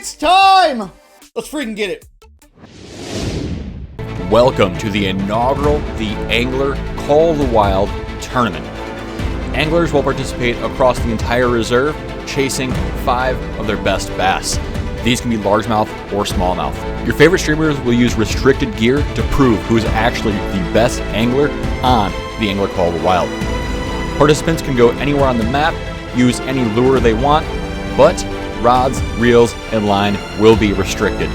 It's time! Let's freaking get it. Welcome to the inaugural The Angler Call of the Wild tournament. Anglers will participate across the entire reserve, chasing 5 of their best bass. These can be largemouth or smallmouth. Your favorite streamers will use restricted gear to prove who is actually the best angler on The Angler Call of the Wild. Participants can go anywhere on the map, use any lure they want, but rods, reels, and line will be restricted.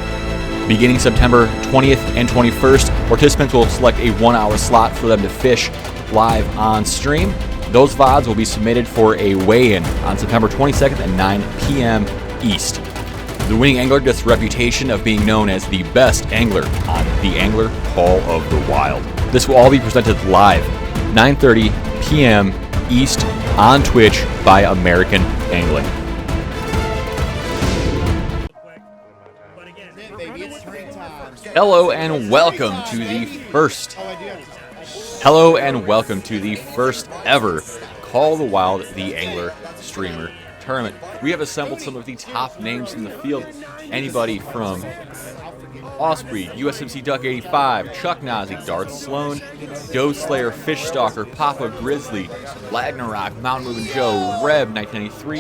Beginning September 20th and 21st, participants will select a 1-hour slot for them to fish live on stream. Those VODs will be submitted for a weigh-in on September 22nd at 9 p.m. East. The winning angler gets the reputation of being known as the best angler on The Angler Call of the Wild. This will all be presented live, 9:30 p.m. East on Twitch by American Angling. Hello and welcome to the first ever Call of the Wild The Angler Streamer Tournament. We have assembled some of the top names in the field. Anybody from Osprey, USMC Duck 85, Chuck Nazi, Darth Sloan, Doe Slayer, Fish Stalker, Papa Grizzly, Lagnarok, Mountain Moving Joe, Reb 1993,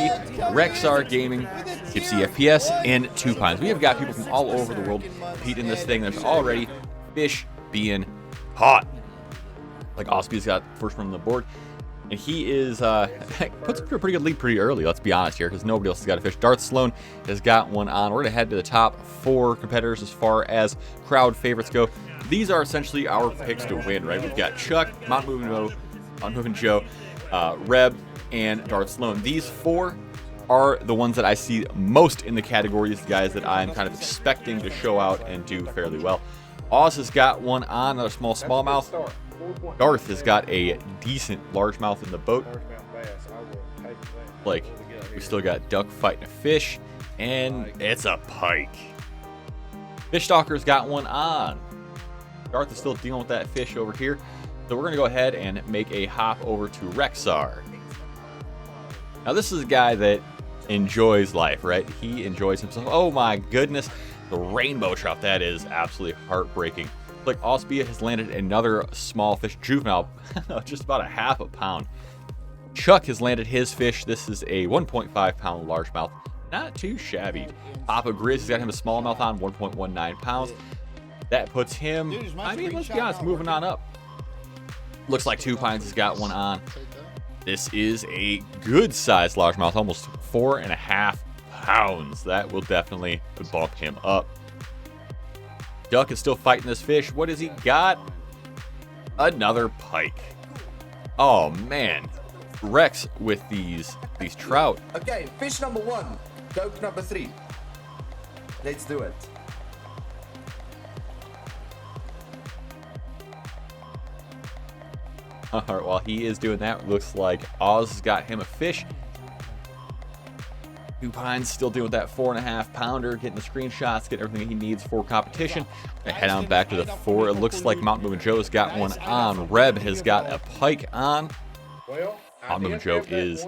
Rexar Gaming, Tipsy FPS, and Two Pines. We have got people from all over the world compete in this thing. There's already fish being caught. Like Osprey's got first one on the board. And he is, puts up to a pretty good lead pretty early, let's be honest here, because nobody else has got a fish. Darth Sloan has got one on. We're going to head to the top 4 competitors as far as crowd favorites go. These are essentially our picks to win, right? We've got Chuck, Mountain Moving Joe, Reb, and Darth Sloan. These 4 are the ones that I see most in the category. These guys that I'm kind of expecting to show out and do fairly well. Oz has got one on, another smallmouth. Darth has got a decent largemouth in the boat. Like, we still got duck fighting a fish, and it's a pike. Fish Stalker's got one on. Darth is still dealing with that fish over here. So we're going to go ahead and make a hop over to Rexar. Now this is a guy that enjoys life, right? He enjoys himself. Oh my goodness. The rainbow trout, that is absolutely heartbreaking. Like Osbia has landed another small fish, juvenile, just about a half a pound. Chuck has landed his fish. This is a 1.5 pound largemouth. Not too shabby. Papa Grizz has got him a smallmouth on, 1.19 pounds. That puts him, I mean, let's be honest, moving on up. Looks like Two Pines has got one on. This is a good sized largemouth, almost 4.5 pounds. That will definitely bump him up. Duck is still fighting this fish. What has he got? Another pike. Oh man, Rex with these trout. Okay, fish number 1, duck number 3. Let's do it. All right, while he is doing that, looks like Oz has got him a fish. Two Pines still dealing with that 4.5 pounder, getting the screenshots, getting everything he needs for competition. Head on back to the 4. It looks like Mountain Moving Joe's got one on. Reb has got a pike on. Mountain Moving Joe is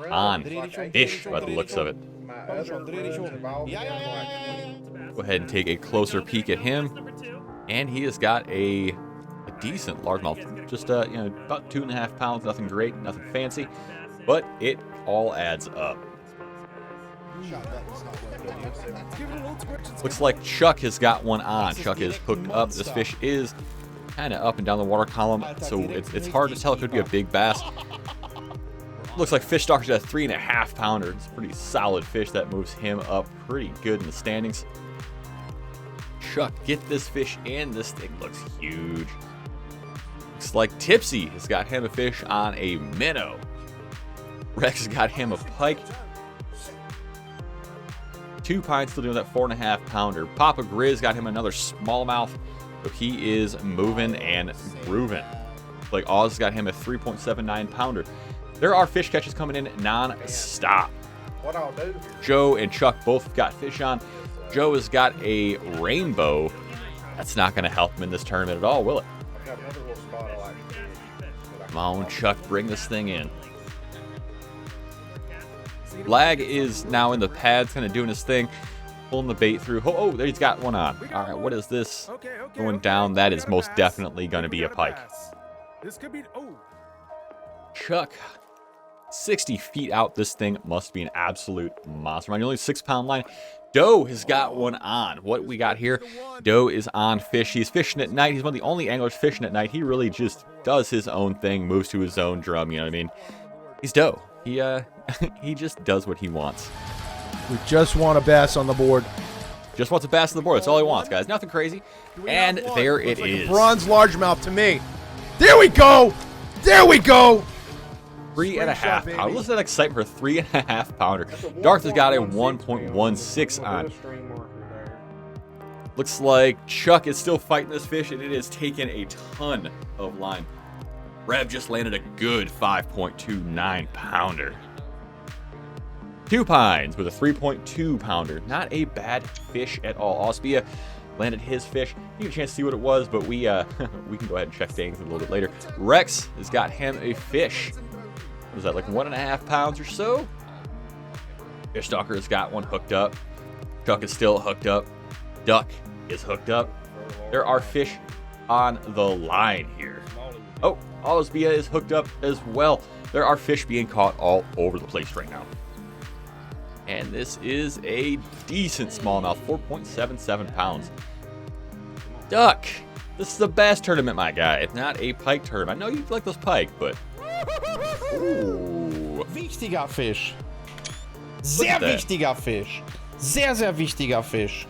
on fish by the looks of it. Go ahead and take a closer peek at him, and he has got a decent largemouth. Just about 2.5 pounds. Nothing great, nothing fancy, but it all adds up. Looks like Chuck has got one on. Chuck is hooked up. This fish is kind of up and down the water column, so it's hard to tell. It could be a big bass. Looks like Fish Stalker's got a 3.5 pounder. It's a pretty solid fish that moves him up pretty good in the standings. Chuck, get this fish in. This thing looks huge. Looks like Tipsy has got him a fish on a minnow. Rex has got him a pike. Two Pines still doing that 4.5 pounder. Papa Grizz got him another smallmouth, so he is moving and grooving. Like Oz got him a 3.79 pounder. There are fish catches coming in non-stop. Joe and Chuck both got fish on. Joe has got a rainbow. That's not going to help him in this tournament at all, will it? Come on, Chuck, bring this thing in. Lag is now in the pads, kind of doing his thing. Pulling the bait through. Oh, there he's got one on. All right, what is this going down? That is most definitely going to be a pike. This could be. Oh, Chuck, 60 feet out. This thing must be an absolute monster. Only 6-pound line. Doe has got one on. What we got here? Doe is on fish. He's fishing at night. He's one of the only anglers fishing at night. He really just does his own thing, moves to his own drum. You know what I mean? He's Doe. He he just does what he wants. We just want a bass on the board. Just wants a bass on the board. That's all he wants, guys. Nothing crazy. And there it is. Bronze largemouth to me. There we go. There we go. 3.5 pound. Listen to that excitement for a 3.5 pounder. Darth has got a 1.16 on. Looks like Chuck is still fighting this fish, and it has taken a ton of line. Reb just landed a good 5.29 pounder. Two Pines with a 3.2 pounder. Not a bad fish at all. Ospia landed his fish. You get a chance to see what it was, but we we can go ahead and check things a little bit later. Rex has got him a fish. Was that like 1.5 pounds or so? Fish Stalker has got one hooked up. Chuck is still hooked up. Duck is hooked up. There are fish on the line here. Oh, Osbia is hooked up as well. There are fish being caught all over the place right now. And this is a decent smallmouth, 4.77 pounds. Duck, this is the bass tournament, my guy. It's not a pike tournament. I know you like those pike, but... Ooh. Wichtiger Fisch. Sehr wichtiger Fisch. Sehr, sehr wichtiger Fisch.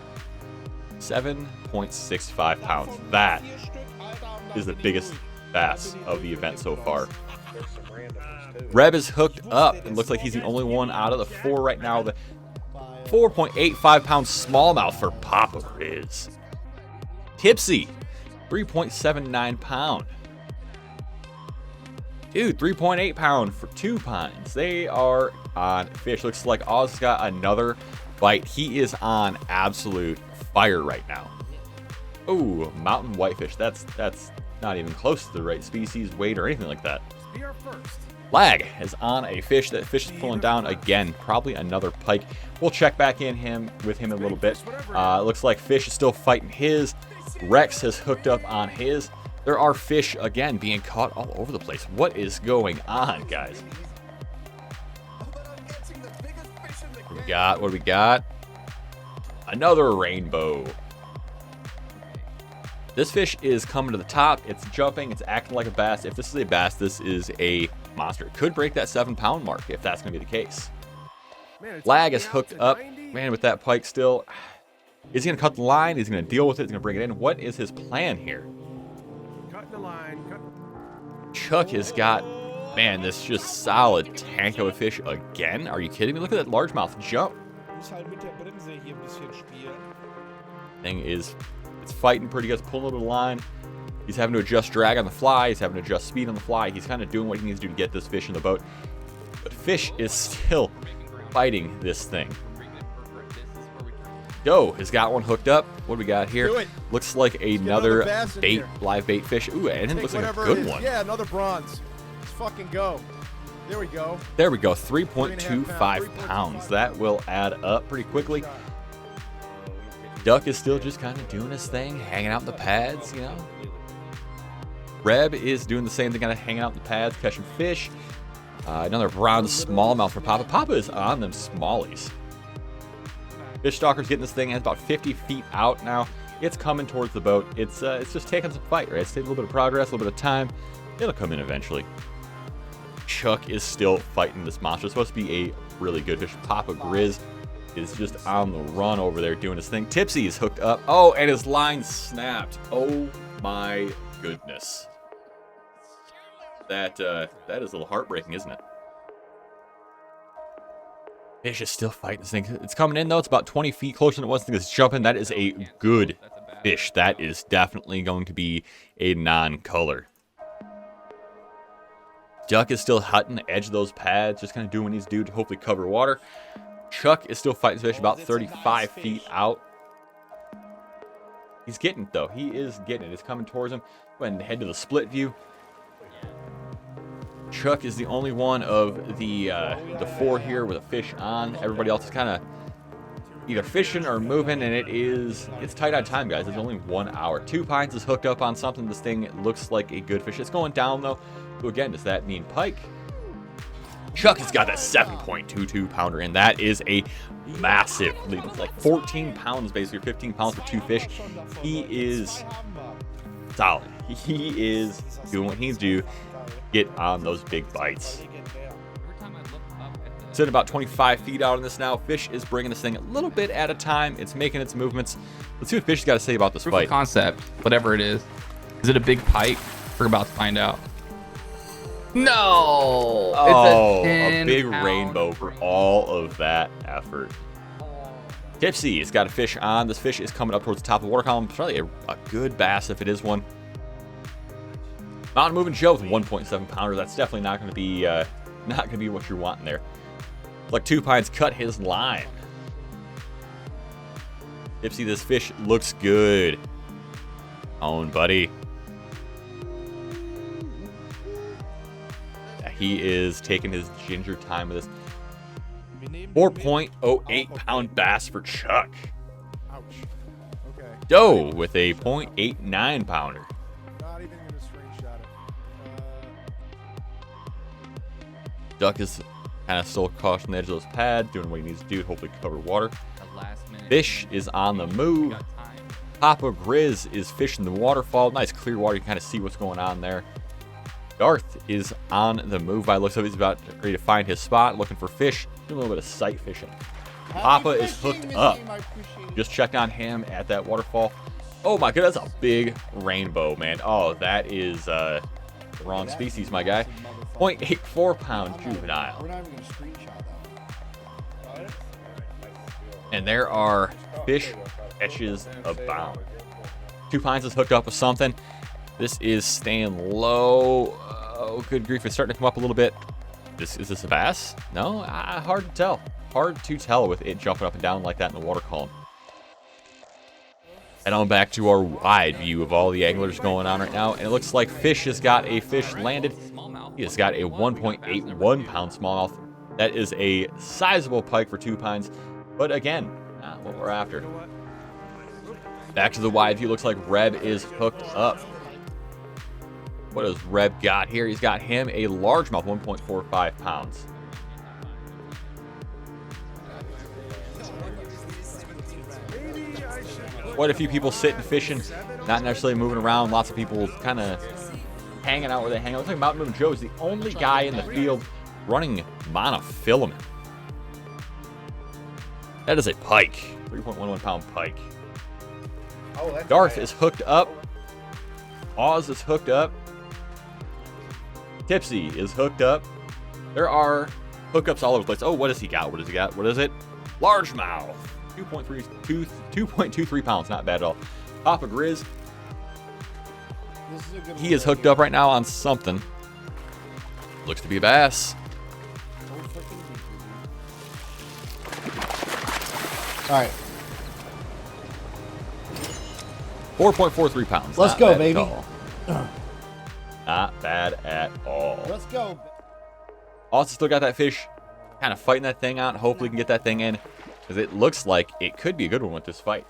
7.65 pounds. That is the biggest bass of the event so far. Reb is hooked up. It looks like he's the only one out of the four right now. The 4.85 pound smallmouth for Papa Riz. Tipsy, 3.79 pound. Dude, 3.8 pound for 2 Pines. They are on fish. Looks like Oz got another bite. He is on absolute fire right now. Oh, mountain whitefish. That's not even close to the right species, weight, or anything like that. Lag is on a fish. That fish is pulling down again. Probably another pike. We'll check back in with him in a little bit. Looks like fish is still fighting his. Rex has hooked up on his. There are fish, again, being caught all over the place. What is going on, guys? What do we got? Another rainbow. This fish is coming to the top. It's jumping. It's acting like a bass. If this is a bass, this is a monster. It could break that 7-pound mark if that's going to be the case. Lag is hooked up. Man, with that pike still. Is he going to cut the line? Is he going to deal with it? Is he going to bring it in? What is his plan here? Chuck has got, man, this just solid tank of a fish again. Are you kidding me? Look at that largemouth jump. Thing is, it's fighting pretty good. It's pulling over the line. He's having to adjust drag on the fly. He's having to adjust speed on the fly. He's kind of doing what he needs to do to get this fish in the boat. But fish is still fighting this thing. Doe has got one hooked up. What do we got here? Looks like another bait, live bait fish. Ooh, and it looks like a good one. Yeah, another bronze. Let's fucking go. There we go. There we go. 3.25 pounds. That will add up pretty quickly. Duck is still just kind of doing his thing, hanging out in the pads, you know. Reb is doing the same thing, kind of hanging out in the pads, catching fish. Another bronze smallmouth for Papa. Papa is on them smallies. Fish Stalker's getting this thing, and it's about 50 feet out now. It's coming towards the boat. It's just taking some fight, right? It's taking a little bit of progress, a little bit of time. It'll come in eventually. Chuck is still fighting this monster. It's supposed to be a really good fish. Papa Grizz is just on the run over there doing his thing. Tipsy is hooked up. Oh, and his line snapped. Oh my goodness. That is a little heartbreaking, isn't it? Fish is still fighting this thing. It's coming in, though. It's about 20 feet closer than it was. I think it's jumping. That is a good fish. That is definitely going to be a non-color. Duck is still hutting the edge of those pads, just kind of doing what he needs to do to hopefully cover water. Chuck is still fighting this fish about 35 feet out. He's getting it, though. He is getting it. It's coming towards him. Go ahead and head to the split view. Chuck is the only one of the four here with a fish on. Everybody else is kind of either fishing or moving, and it's tight on time, guys. It's only 1 hour. 2 Pines is hooked up on something. This thing looks like a good fish. It's going down, though. So again, does that mean pike? Chuck has got that 7.22 pounder, and that is a massive lead. It's like 14 pounds, basically, 15 pounds for 2 fish. He is solid. He is doing what he's due. Get on those big bites. Sitting about 25 feet out on this now. Fish is bringing this thing a little bit at a time. It's making its movements. Let's see what Fish has got to say about this Proof fight. of concept, whatever it is. Is it a big pike? We're about to find out. No! Oh, It's a big 10-pound rainbow for all of that effort. Tipsy has got a fish on. This fish is coming up towards the top of the water column. Probably a good bass if it is one. Mountain Moving Joe with 1.7 pounder. That's definitely not going to be what you're wanting there. Like 2 Pines cut his line. Tipsy, this fish looks good. Own, buddy. He is taking his ginger time with this. 4.08 pound bass for Chuck. Ouch. Okay. Doe with a 0.89 pounder. Not even gonna screenshot it. Duck is kind of still caught on the edge of those pads, doing what he needs to do, hopefully cover water. The last minute. Fish is on the move. Got time. Papa Grizz is fishing the waterfall. Nice clear water. You can kind of see what's going on there. Darth is on the move by the looks of it. He's about ready to find his spot, looking for fish. Doing a little bit of sight fishing. Papa is hooked up. Just check on him at that waterfall. Oh my goodness, that's a big rainbow, man. Oh, that is the wrong species, my guy. 0.84 pound juvenile. We're not even going to screenshot that one. And there are fish catches abound. 2 Pines is hooked up with something. This is staying low. Oh, good grief. It's starting to come up a little bit. Is this a bass? No? Hard to tell. Hard to tell with it jumping up and down like that in the water column. And on back to our wide view of all the anglers going on right now. And it looks like Fish has got a fish landed. He has got a 1.81 pound smallmouth. That is a sizable pike for 2 Pines. But again, not what we're after. Back to the wide view. Looks like Reb is hooked up. What does Reb got here? He's got him a largemouth, 1.45 pounds. Quite a few people sitting fishing, not necessarily moving around. Lots of people kind of hanging out where they hang out. Looks like Mountain Moving Joe is the only guy in the field running monofilament. That is a pike, 3.11 pound pike. Darth is hooked up. Oz is hooked up. Tipsy is hooked up. There are hookups all over the place. Oh, what does he got? What does he got? What is it? Largemouth. 2.23 pounds. Not bad at all. Papa Grizz. He is hooked up right now on something. Looks to be a bass. All right. 4.43 pounds. Let's Not go, bad baby. at all. Not bad at all. Let's go. Also still got that fish kind of fighting that thing out. Hopefully we can get that thing in, because it looks like it could be a good one with this fight.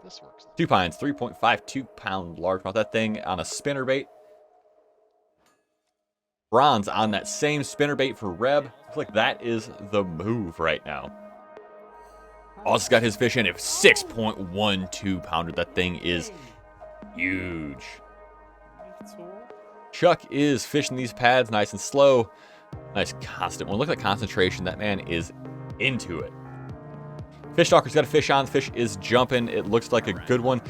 This works. 2 Pines, 3.52 pound largemouth. That thing on a spinnerbait. Bronze on that same spinnerbait for Reb. Looks like that is the move right now. Also got his fish in a 6.12 pounder. That thing is huge. Chuck is fishing these pads nice and slow. Nice constant one. Look at the concentration. That man is into it. Fish Stalker's got a fish on. The fish is jumping. It looks like a good one.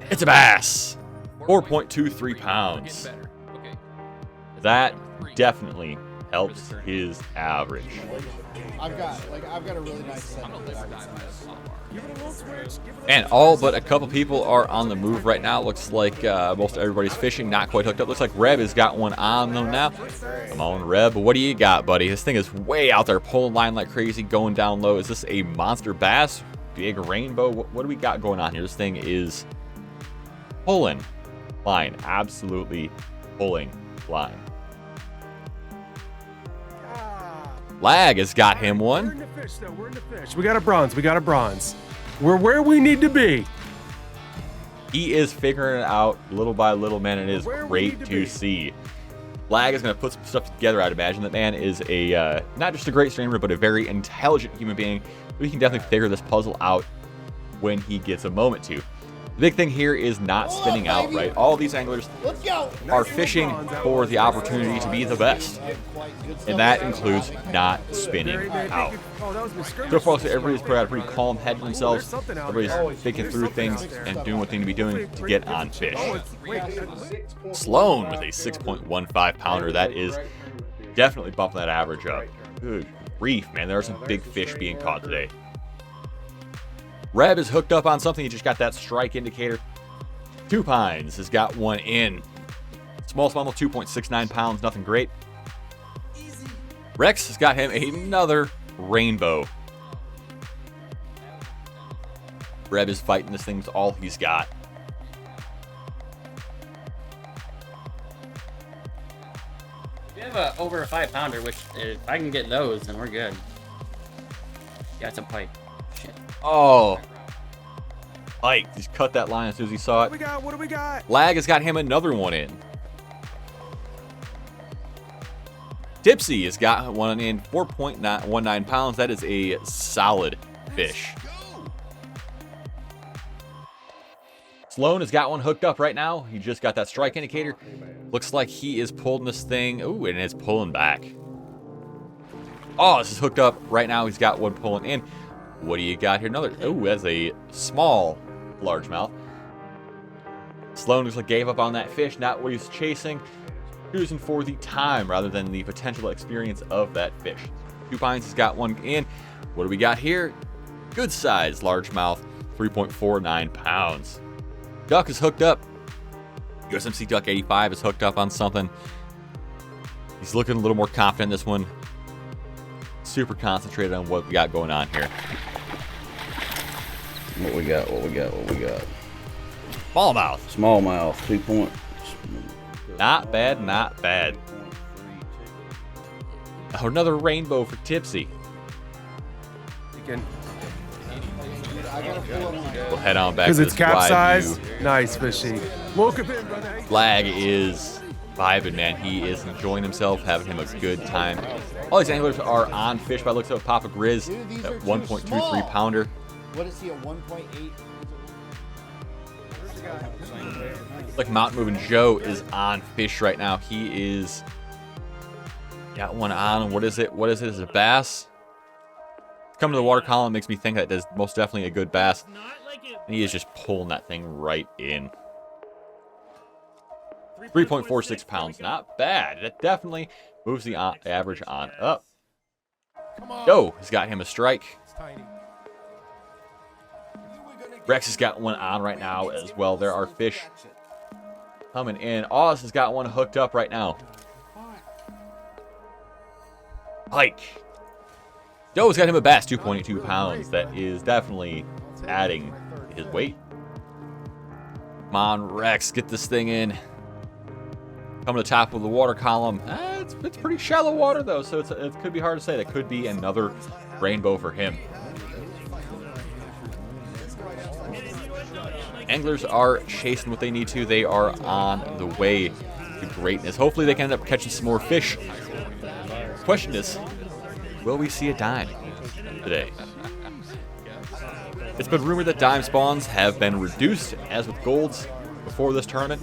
It's a bass. 4.23 pounds. That definitely helps his average. I've got a really nice set. And all but a couple people are on the move right now. Looks like most everybody's fishing, not quite hooked up. Looks like Reb has got one on them now. Come on, Reb. What do you got, buddy? This thing is way out there, pulling line like crazy, going down low. Is this a monster bass? Big rainbow? What do we got going on here? This thing is pulling line. Absolutely pulling line. Lag has got him We're one. in the fish, though. We're in the fish. We got a bronze. We got a bronze. We're where we need to be. He is figuring it out little by little, man. It is Where we great need to to be. see. Lag is going to put some stuff together, I'd imagine. That man is a not just a great streamer, but a very intelligent human being. We can definitely figure this puzzle out when he gets a moment to. The big thing here is not spinning out, right? All these anglers are fishing for the opportunity to be the best. And that includes not spinning out. So far, everybody's got a pretty calm head to themselves. Everybody's thinking through things and doing what they need to be doing to get on fish. Sloan with a 6.15 pounder. That is definitely bumping that average up. Good grief, man. There are some big fish being caught today. Reb is hooked up on something. He just got that strike indicator. Two Pines has got one in. Small smallmouth, 2.69 pounds. Nothing great. Rex has got him another rainbow. Reb is fighting this thing's all he's got. We have over a 5 pounder, which if I can get those, then we're good. Yeah, it's a pike. Shit. Oh. Ike just cut that line as soon as he saw it. What do we got? Lag has got him another one in. Tipsy has got one in, 4.19 pounds. That is a solid fish. Sloan has got one hooked up right now. He just got that strike indicator. Looks like he is pulling this thing. Ooh, and it's pulling back. Oh, this is hooked up right now. He's got one pulling in. What do you got here? Another. Ooh, that's a small largemouth. Sloan looks like gave up on that fish. Not what he's chasing. Cruising for the time rather than the potential experience of that fish. Two Pines has got one in. What do we got here? Good size largemouth, 3.49 pounds. Duck is hooked up. USMC Duck 85 is hooked up on something. He's looking a little more confident in this one. Super concentrated on what we got going on here. What we got? Smallmouth. Smallmouth, 2 point. Not bad, not bad. Oh, another rainbow for Tipsy. We'll head on back to Because this it's capsized. wide view. Nice fishy. Welcome in, brother. Flag is vibing, man. He is enjoying himself, having him a good time. All these anglers are on fish by the looks of it. Papa Grizz at 1.23 pounder. What is he, a 1.8? Like Mountain Moving Joe is on fish right now. He is got one on. What is it? Is it a bass? Coming to the water column makes me think that is most definitely a good bass. And he is just pulling that thing right in. 3.46 pounds. Not bad. That definitely moves the average on up. Joe has got him a strike. Rex has got one on right now as well. There are fish coming in. Oz has got one hooked up right now. Pike. Joe's got him a bass, 2.82 pounds. That is definitely adding to his weight. Come on, Rex, get this thing in. Coming to the top of the water column. It's pretty shallow water, though, so it could be hard to say. That could be another rainbow for him. Anglers are chasing what they need to. They are on the way to greatness. Hopefully they can end up catching some more fish. Question is, will we see a dime today? It's been rumored that dime spawns have been reduced, as with golds, before this tournament.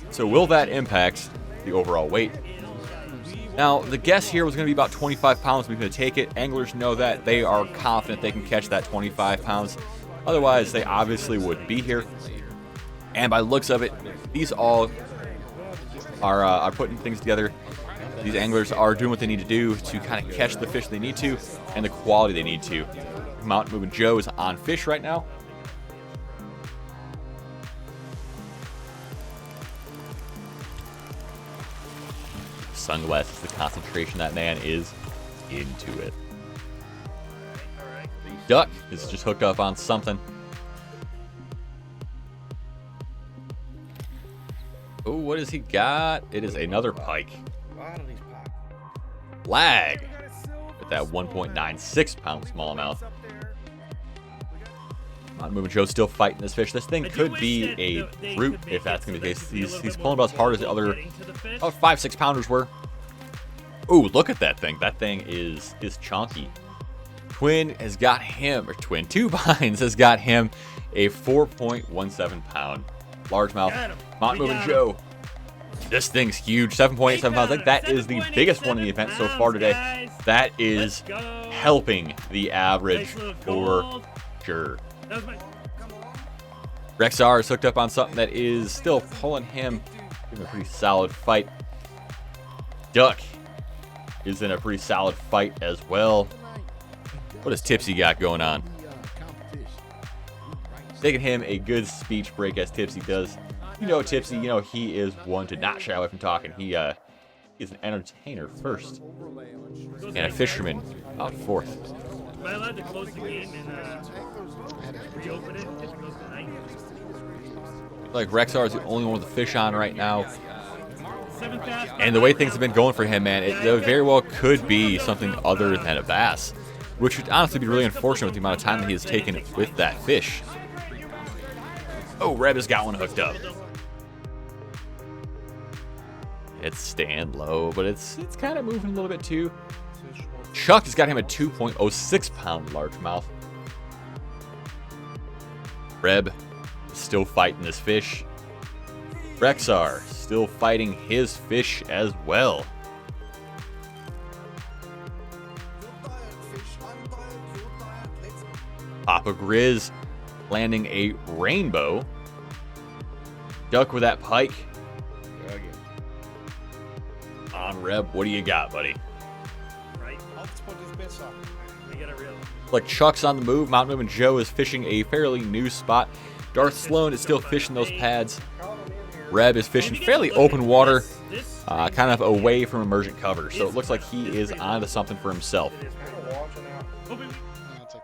So will that impact the overall weight? Now, the guess here was going to be about 25 pounds. We're going to take it. Anglers know that. They are confident they can catch that 25 pounds. Otherwise, they obviously wouldn't be here. And by the looks of it, these all are putting things together. These anglers are doing what they need to do to kind of catch the fish they need to and the quality they need to. Mountain Moving Joe is on fish right now. Sunglasses, the concentration that man is into it. Duck is just hooked up on something. Oh, what has he got? It is another pike. Lag get that 1.96 pound smallmouth. Moving Joe's still fighting this fish. This thing could be a brute if that's going to be the case. He's pulling about as hard as the other 5-6 pounders were. Ooh, look at that thing. That thing is chunky. Two Pines has got him a 4.17 pound largemouth. Mountain Moving Joe. This thing's huge, 7.87 pounds. I think that is the biggest one in the event so far today. That is helping the average for sure. Rexar is hooked up on something that is still pulling him in a pretty solid fight. Duck is in a pretty solid fight as well. What does Tipsy got going on? Taking him a good speech break as Tipsy does. You know Tipsy, you know he is one to not shy away from talking. He is an entertainer first. And a fisherman out fourth. Am I allowed to close the game and reopen it if it goes to night? Like Rexar is the only one with the fish on right now. And the way things have been going for him, man, it very well could be something other than a bass. Which would honestly be really unfortunate with the amount of time that he has taken with that fish. Oh, Reb has got one hooked up. It's staying low, but it's kind of moving a little bit too. Chuck has got him a 2.06 pound largemouth. Reb still fighting this fish. Rexar still fighting his fish as well. Papa Grizz landing a rainbow. Duck with that pike. On Reb, what do you got, buddy? Like Chuck's on the move. Mountain Moving Joe is fishing a fairly new spot. Darth Sloan is still fishing those pads. Reb is fishing fairly open water, kind of away from emergent cover. So it looks like he is onto something for himself.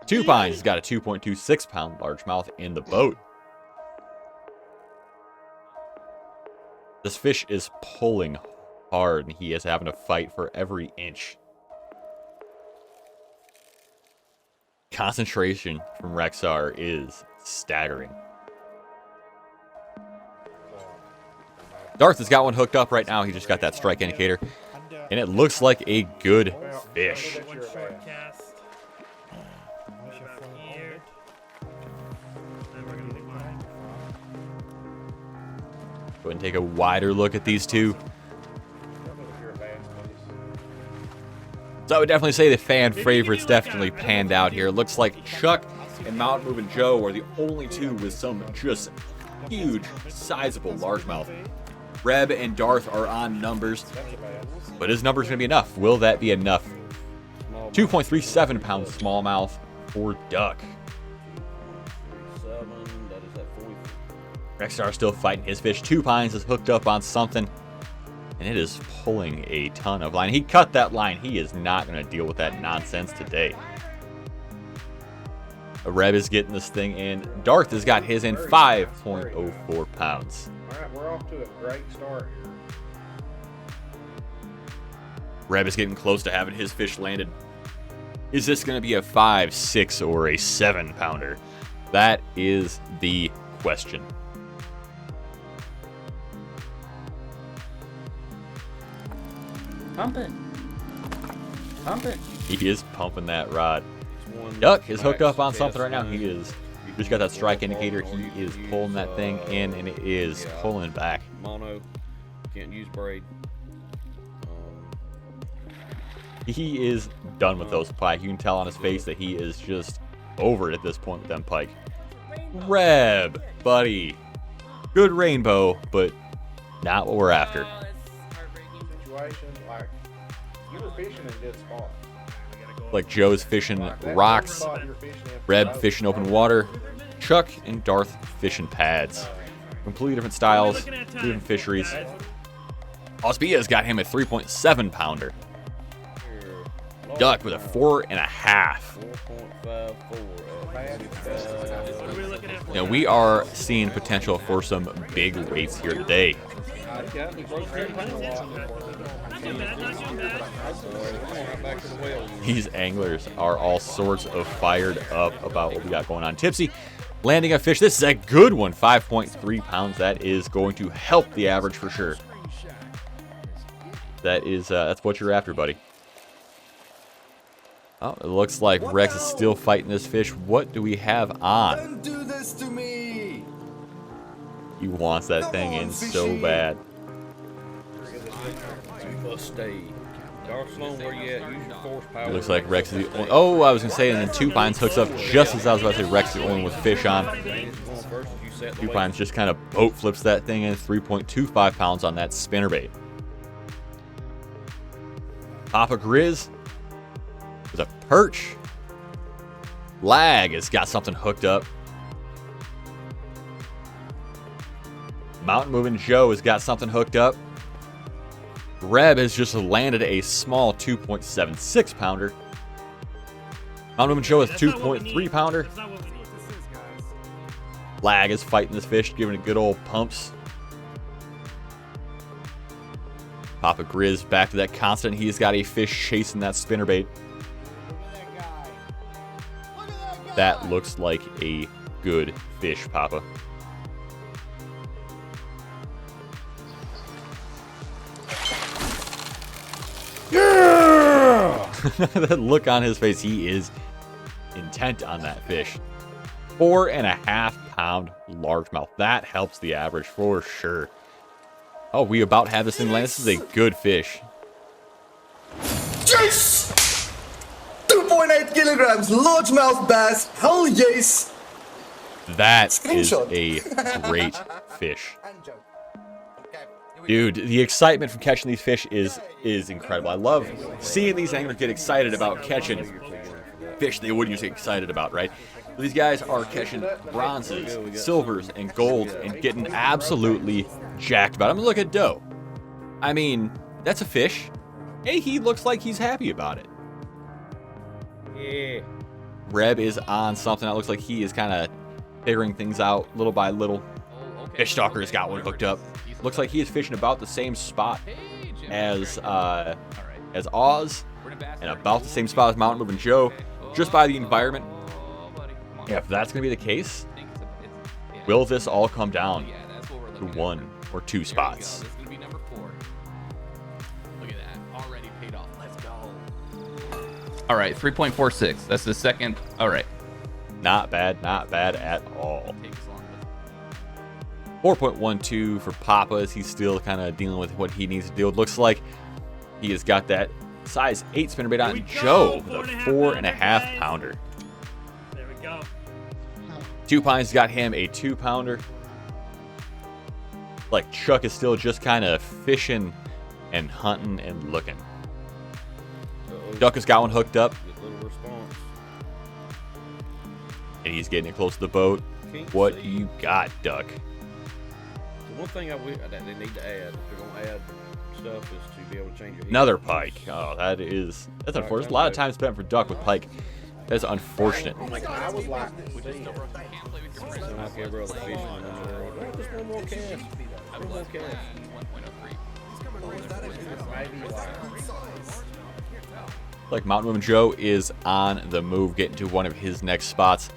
Two Pines has got a 2.26 pound largemouth in the boat. This fish is pulling hard, and he is having to fight for every inch. Concentration from Rexar is staggering. Darth has got one hooked up right now. He just got that strike indicator, and it looks like a good fish. Go ahead and take a wider look at these two. So I would definitely say the fan favorites definitely panned out here. It looks like Chuck and Mountain Moving Joe are the only two with some just huge, sizable largemouth. Reb and Darth are on numbers, but his number's going to be enough. Will that be enough? 2.37 pound smallmouth for Duck. Rexar still fighting his fish. Two Pines is hooked up on something, and it is pulling a ton of line. He cut that line. He is not going to deal with that nonsense today. Reb is getting this thing in. Darth has got his in 5.04 pounds. All right, we're off to a great start here. Reb is getting close to having his fish landed. Is this going to be a 5, 6, or a 7 pounder? That is the question. Pump it. Pump it. He is pumping that rod. Duck is hooked up on something right now. He is just got that strike indicator. He is pulling that thing in, and it is pulling back. Mono. Can't use braid. He is done with those pike. You can tell on his face that he is just over it at this point with them pike. Reb, buddy. Good rainbow, but not what we're after. Situation like you were fishing in a good spot. Like Joe's fishing rocks, Reb fishing open water, Chuck and Darth fishing pads. Completely different styles, different fisheries. Osbia's got him a 3.7 pounder. Duck with a 4.5. Now we are seeing potential for some big weights here today. These anglers are all sorts of fired up about what we got going on. Tipsy landing a fish. This is a good one. 5.3 pounds. That is going to help the average for sure. That's what you're after, buddy. Oh, it looks like Rex is still fighting this fish. What do we have on? Don't do this to me. He wants that thing in so bad. You must stay. Dark Sloan, where you at? Use your force power. It looks like Rex is the only... Oh, I was going to say, and then Two Pines hooks up just as I was about to say Rex is the only one with fish on. Two Pines just kind of boat flips that thing in. 3.25 pounds on that spinnerbait. Papa Grizz with a perch. Lag has got something hooked up. Mountain Moving Joe has got something hooked up. Reb has just landed a small 2.76 pounder. Mountain Moving Joe has 2.3 pounder. Lag is fighting this fish, giving it good old pumps. Papa Grizz back to that constant. He's got a fish chasing that spinnerbait. That looks like a good fish, Papa. Yeah! That look on his face, he is intent on that fish. 4.5 pound largemouth. That helps the average for sure. Oh, we about have this thing land. This is a good fish. Yes! 2.8 kilograms, largemouth bass. Hell yes! That Screenshot. is a great fish. Dude, the excitement from catching these fish is incredible. I love seeing these anglers get excited about catching fish they wouldn't usually get excited about, right? These guys are catching bronzes, silvers, and golds and getting absolutely jacked about it. I mean, look at Doe. I mean, that's a fish. Hey, he looks like he's happy about it. Yeah. Reb is on something that looks like he is kind of figuring things out little by little. Fish Stalker has got one hooked up. Looks like he is fishing about the same spot as Oz, and about the same spot as Mountain Moving Joe, just by the environment. If that's going to be the case, will this all come down to 1 or 2 spots? This is going to be number 4. Look at that. Already paid off. Let's go. All right, 3.46. That's the second. All right. Not bad at all. 4.12 for Papa as he's still kind of dealing with what he needs to deal with. Looks like he has got that size 8 spinnerbait on Joe with a 4.5 pounder. There we go. Two Pines got him a 2 pounder. Like Chuck is still just kind of fishing and hunting and looking. Duck has got one hooked up. Little response. And he's getting it close to the boat. What you got, Duck? The one thing that they need to add, if they're going to add stuff, is to be able to change your heat. Another pike. Oh, that's unfortunate. There's a lot of time spent for Duck with pike. That's unfortunate. I was like, Okay, bro, the fish in the world. Just one more cast. One more cast. Like Mountain Moving Joe is on the move, getting to one of his next spots.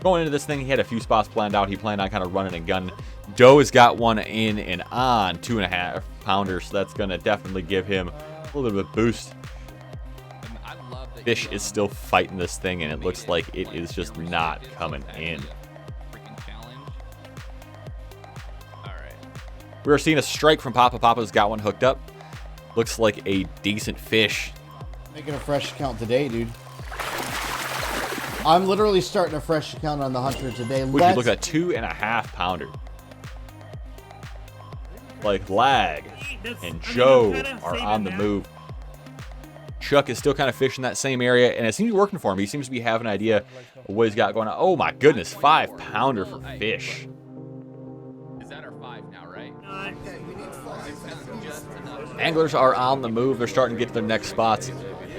Going into this thing, he had a few spots planned out. He planned on kind of running and gunning. Doe has got one in and on 2.5 pounders, so that's going to definitely give him a little bit of a boost. Fish is still fighting this thing, and it looks like it is just not coming in. We are seeing a strike from Papa. Papa's got one hooked up. Looks like a decent fish. Making a fresh account today, dude. I'm literally starting a fresh account on the Hunter today. Would you look at 2.5 pounder? Like Lag and Joe are on the move. Chuck is still kind of fishing that same area, and it seems to be working for him. He seems to be having an idea of what he's got going on. Oh my goodness, 5 pounder for fish. Is that our 5 now, right? Anglers are on the move. They're starting to get to their next spots.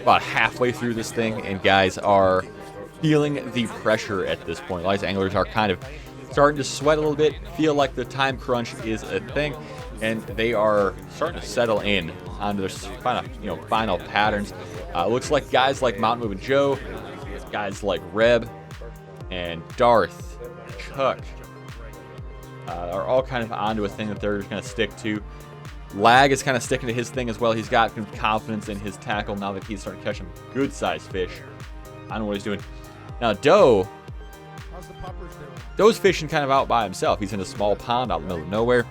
About halfway through this thing, and guys are feeling the pressure at this point. A lot of these anglers are kind of starting to sweat a little bit, feel like the time crunch is a thing, and they are starting to settle in onto their final patterns. Looks like guys like Mountain Moving Joe, guys like Reb and Darth, Chuck, are all kind of onto a thing that they're just going to stick to. Lag is kind of sticking to his thing as well. He's got confidence in his tackle now that he's starting to catch some good-sized fish. I don't know what he's doing. Now, Doe, Doe's fishing kind of out by himself. He's in a small pond out in the middle of nowhere.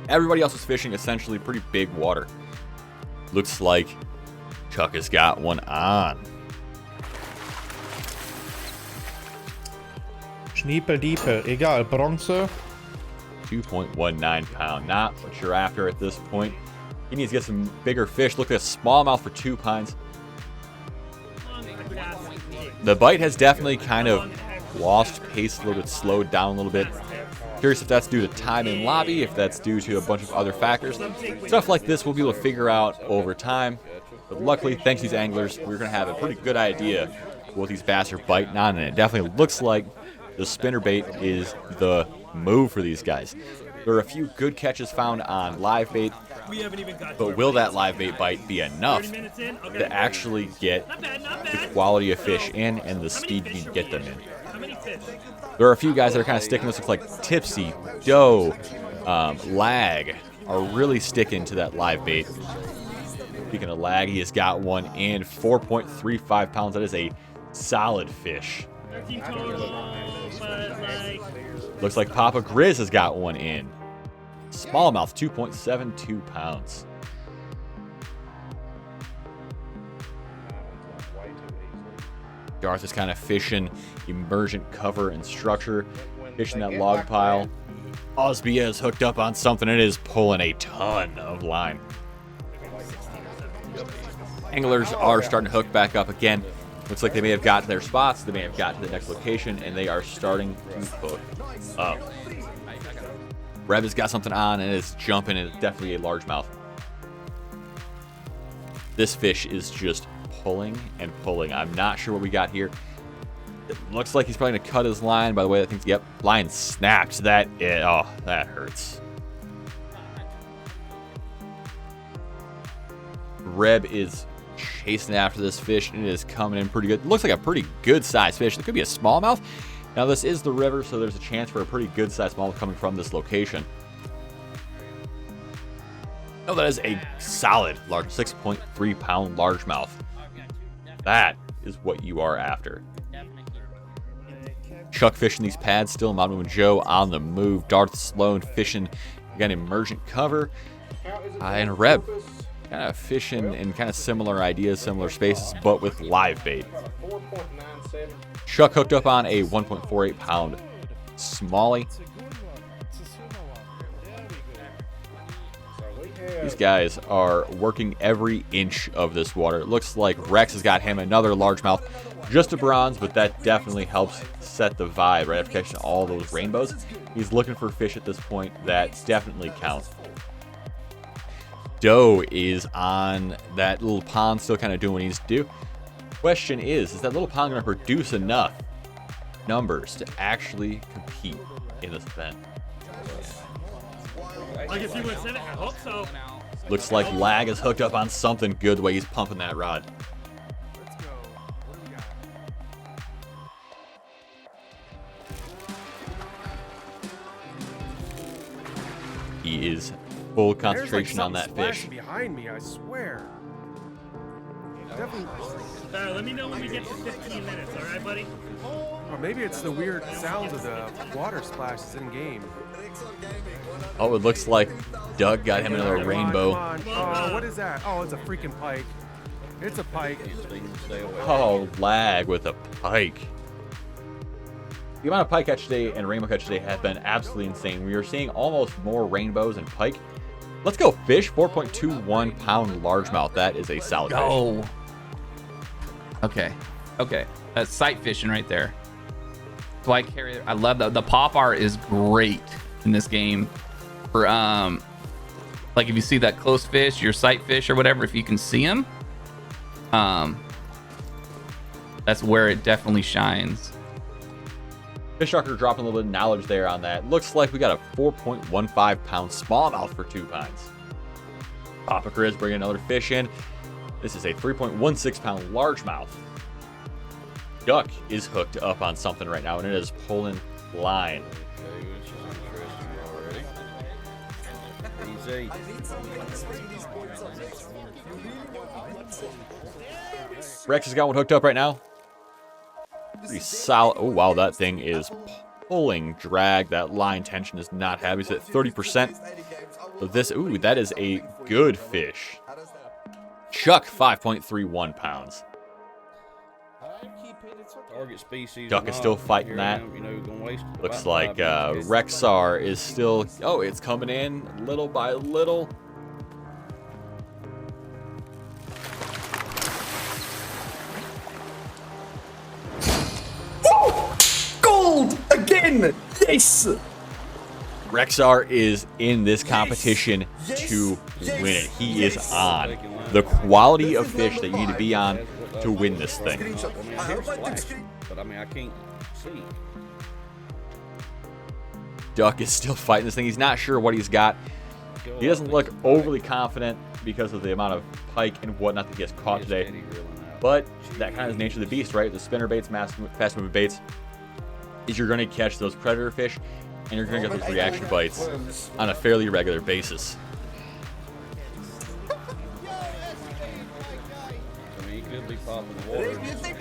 Everybody else is fishing essentially pretty big water. Looks like Chuck has got one on. Schniepel-diepel, egal, Bronze. 2.19 pound. Not what you're after at this point. He needs to get some bigger fish. Look at a smallmouth for 2 pounds. The bite has definitely kind of lost pace a little bit, slowed down a little bit. Curious if that's due to time in lobby, if that's due to a bunch of other factors. Stuff like this we'll be able to figure out over time. But luckily, thanks to these anglers, we're going to have a pretty good idea what these bass are biting on. And it definitely looks like the spinnerbait is the move for these guys. There are a few good catches found on live bait, but will that live bait bite be enough to actually get the quality of fish in and the speed you can get them in? There are a few guys that are kind of sticking. This looks like Tipsy, Doe, Lag are really sticking to that live bait. Speaking of Lag, he has got one in, 4.35 pounds. That is a solid fish. 13 total, but like... Looks like Papa Grizz has got one in. Smallmouth, 2.72 pounds. Darth is kind of fishing emergent cover and structure, fishing that log pile. Osby is hooked up on something. It is pulling a ton of line. Anglers are starting to hook back up again. Looks like they may have got to their spots, they may have got to the next location, and they are starting to hook up. Reb has got something on and is jumping, and it's definitely a largemouth. This fish is just pulling and pulling. I'm not sure what we got here. It looks like he's probably going to cut his line. By the way, I think, yep, line snapped. That hurts. Reb is chasing after this fish, and it is coming in pretty good. Looks like a pretty good sized fish. It could be a smallmouth. Now, this is the river, so there's a chance for a pretty good sized smallmouth coming from this location. Oh, that is a solid large 6.3 pound largemouth. That is what you are after. Chuck fishing these pads still. Mountain Moving Joe on the move. Darth Sloan fishing again, emergent cover. And Reb kind of fishing in kind of similar ideas, similar spaces, but with live bait. Chuck hooked up on a 1.48 pound smallie. These guys are working every inch of this water. It looks like Rex has got him another largemouth. Just a bronze, but that definitely helps set the vibe right after catching all those rainbows. He's looking for fish at this point that definitely count. Doe is on that little pond, still kind of doing what he needs to do. Question is that little pond going to produce enough numbers to actually compete in this event? Like if you would have said it, I hope so. Looks like Lag is hooked up on something good the way he's pumping that rod. Let's go. What do we got? He is full There's concentration like on that something fish. splashing behind me, I swear. Definitely. Let me know when we get to 15 minutes, all right, buddy? Or maybe it's the weird sounds of the water splashes in game. Oh, it looks like Doug got him another rainbow. Come on. Oh, what is that? Oh, it's a freaking pike. It's a pike. Oh, Lag with a pike. The amount of pike catch today and rainbow catch today have been absolutely insane. We are seeing almost more rainbows and pike. Let's go fish. 4.21 pound largemouth. That is a solid fish. Oh. Okay. That's sight fishing right there. So I carry. I love that. The pop art is great in this game. For like if you see that close fish, your sight fish or whatever, if you can see them, that's where it definitely shines. Fish Talker dropping a little bit of knowledge there on that. Looks like we got a 4.15 pound smallmouth for 2 pines. Papa Grizz bringing another fish in. This is a 3.16 pound largemouth. Duck is hooked up on something right now, and it is pulling line. Okay, which is interesting already. Easy. Rex has got one hooked up right now. Pretty solid. Oh, wow, that thing is pulling drag. That line tension is not happy. It's at 30%. So this, ooh, that is a good fish. Chuck, 5.31 pounds. Target species. Duck is still fighting that. You know, gonna waste Looks about like 5 minutes. Rexar is still, oh, it's coming in little by little. Gold again! Yes! Rexar is in this competition to win it. He is on the quality of fish that you need to be on to win this thing. I mean, I hear splash, but I mean, I can't see. Duck is still fighting this thing. He's not sure what he's got. He doesn't look overly confident because of the amount of pike and whatnot that he has caught today. But that kind of is the nature of the beast, right? The spinner baits, fast moving baits, is you're going to catch those predator fish, and you're going to get those reaction bites on a fairly regular basis. I mean, he could be popping the water.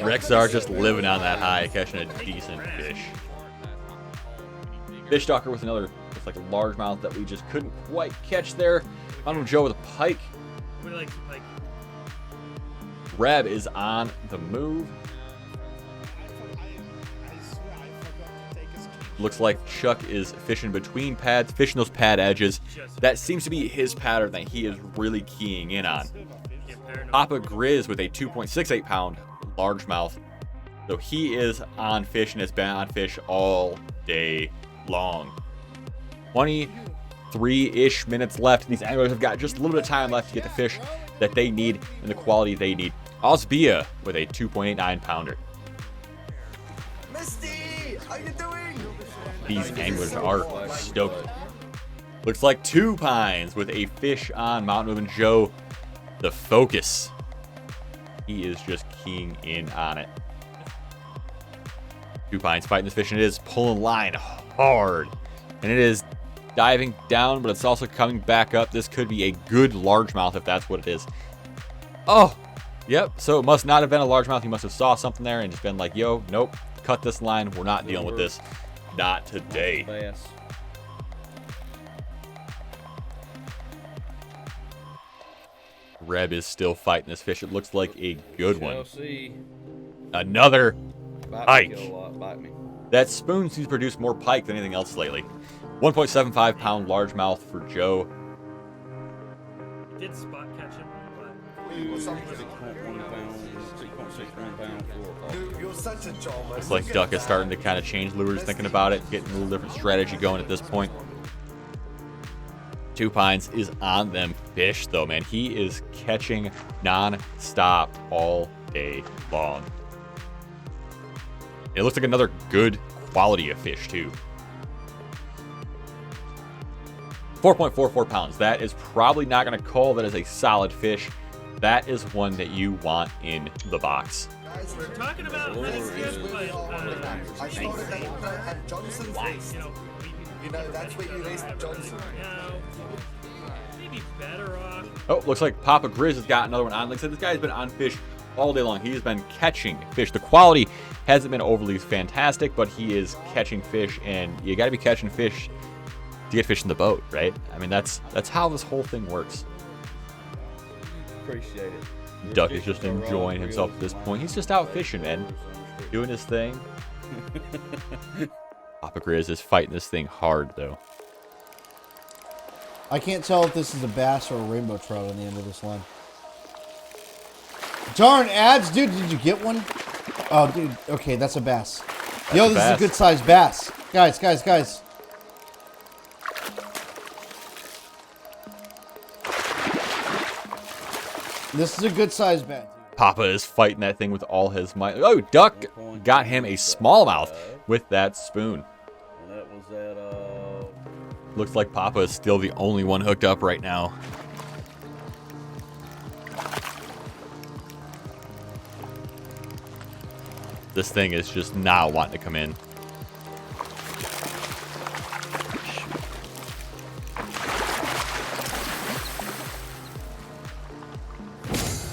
Rexar just living on that high, catching a decent fish. Fish Stalker with another, looks like a largemouth that we just couldn't quite catch there. Found him Joe with a pike. We like to pike. Reb is on the move. Looks like Chuck is fishing between pads, fishing those pad edges. That seems to be his pattern that he is really keying in on. Papa Grizz with a 2.68 pound largemouth. So he is on fish and has been on fish all day long. 23-ish minutes left. These anglers have got just a little bit of time left to get the fish that they need and the quality they need. Osbia with a 2.89 pounder. Misty, how you doing? These anglers are stoked. Looks like 2 pines with a fish on Mountain Moving Joe. The focus. He is just keying in on it. 2 pines fighting this fish, and it is pulling line hard. And it is diving down, but it's also coming back up. This could be a good largemouth if that's what it is. Oh, yep. So it must not have been a largemouth. He must have saw something there and just been like, yo, nope, cut this line. We're not dealing with this. Not today. Bass. Reb is still fighting this fish. It looks like a good one. Shall see. Another Bite pike. me, kill a lot, bite me. That spoon seems to produce more pike than anything else lately. 1.75 pound largemouth for Joe. Did spot catch him, but 6.1 pounds, 6.61 pounds for You're such a charmer. Looks like Duck is starting to kind of change lures, thinking about it, getting a little different strategy going at this point. 2 pines is on them fish, though, man. He is catching non-stop all day long. It looks like another good quality of fish, too. 4.44 pounds. That is probably not going to call that as a solid fish. That is one that you want in the box. we're talking about letting him, but I saw that at Johnson's race. You know, that's where you race Johnson. Maybe better off. Oh, looks like Papa Grizz has got another one on. Like I said, this guy's been on fish all day long. He has been catching fish. The quality hasn't been overly fantastic, but he is catching fish, and you got to be catching fish to get fish in the boat, right? I mean, that's how this whole thing works. Appreciate it. Duck is just enjoying himself at this point. He's just out fishing, man, doing his thing. Papa Grizz is fighting this thing hard, though. I can't tell if this is a bass or a rainbow trout on the end of this line. Darn ads, dude! Did you get one? Oh, dude. Okay, that's a bass. Yo, this is a good sized bass, guys. This is a good sized bass. Papa is fighting that thing with all his might. Oh, Duck got him a smallmouth with that spoon. And that was at, Looks like Papa is still the only one hooked up right now. This thing is just not wanting to come in.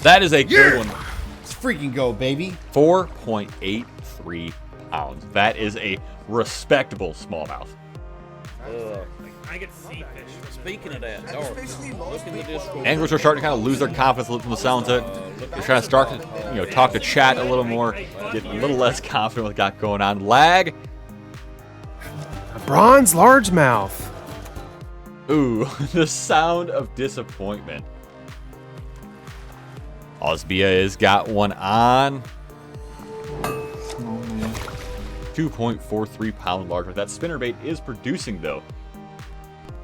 That is a good one. Let's freaking go, baby. 4.83 pounds. That is a respectable smallmouth. I get sea fish. speaking of that, Dark, look in the Discord. Anglers are starting to kind of lose their confidence from the sounds of it. They're trying to start to, talk to chat a little more, get a little less confident with what got going on. Lag. A bronze largemouth. Ooh, the sound of disappointment. Osbia has got one on. 2.43 pound largemouth. That spinnerbait is producing though.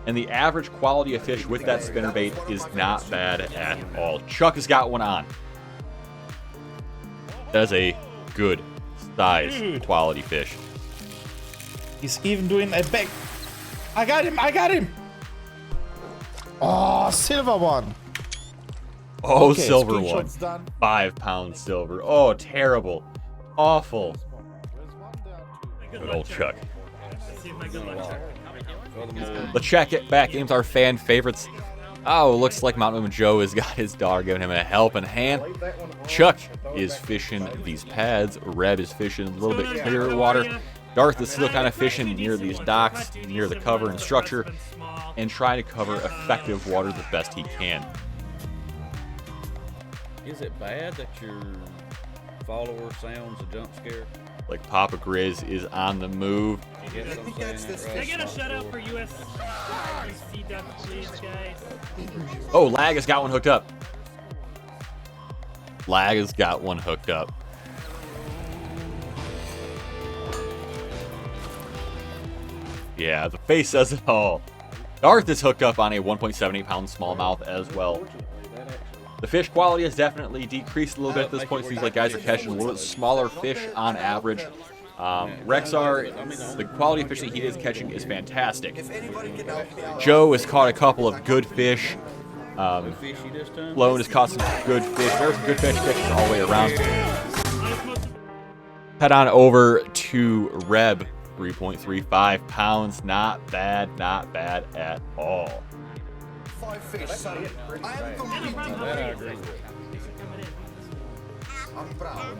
And the average quality of fish with that spinnerbait is not bad at all. Chuck has got one on. That's a good size quality fish. He's even doing a back. I got him! I got him! Oh, silver one. Oh, Okay, silver one. screenshot's done. 5 pound silver. Oh, terrible. Awful. Good old Chuck. Let's see if my good luck check. Let's check it back. Games our fan favorites. Oh, looks like Mountain Joe has got his dog giving him a helping hand. Chuck is fishing these pads. Reb is fishing a little bit clearer water. Darth is still kind of fishing near these docks, near the cover and structure, and trying to cover effective water the best he can. Is it bad that your follower sounds a jump scare? Like Papa Grizz is on the move. Yes, I'm saying that Can I right. get a shout out for US sea duck, please, guys? Oh, Lag has got one hooked up. Lag has got one hooked up. Yeah, the face says it all. Darth is hooked up on a 1.78 pound smallmouth as well. The fish quality has definitely decreased a little bit at this point. Seems like guys are catching a little bit smaller fish on average. Rexar, the quality of fish that he is catching is fantastic. Joe has caught a couple of good fish. Lone has caught some good fish. There's some good fish catches all the way around. Head on over to Reb, 3.35 pounds. Not bad at all. 5 fish, son. I am completely That I agree with. I'm proud.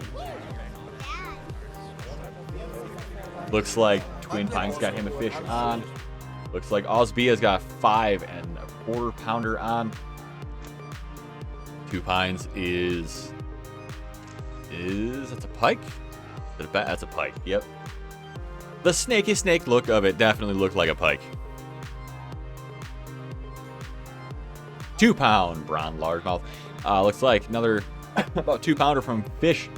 Looks like Twin Pines got him a fish on. Looks like Osbia's got a 5 1/4 pounder on. Two Pines is that's a pike? That's a pike, yep. The snaky snake look of it definitely looked like a pike. 2 pound brown largemouth. Looks like another about 2 pounder from fish.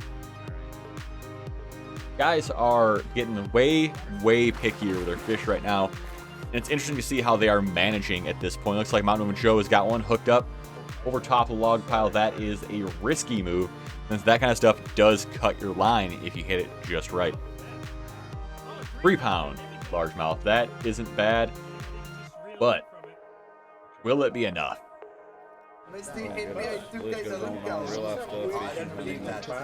Guys are getting way pickier with their fish right now. And it's interesting to see how they are managing at this point. Looks like Mountain Joe has got one hooked up over top of the log pile. That is a risky move, since that kind of stuff does cut your line if you hit it just right. 3 pound largemouth. That isn't bad, but will it be enough? List goes on real life stuff,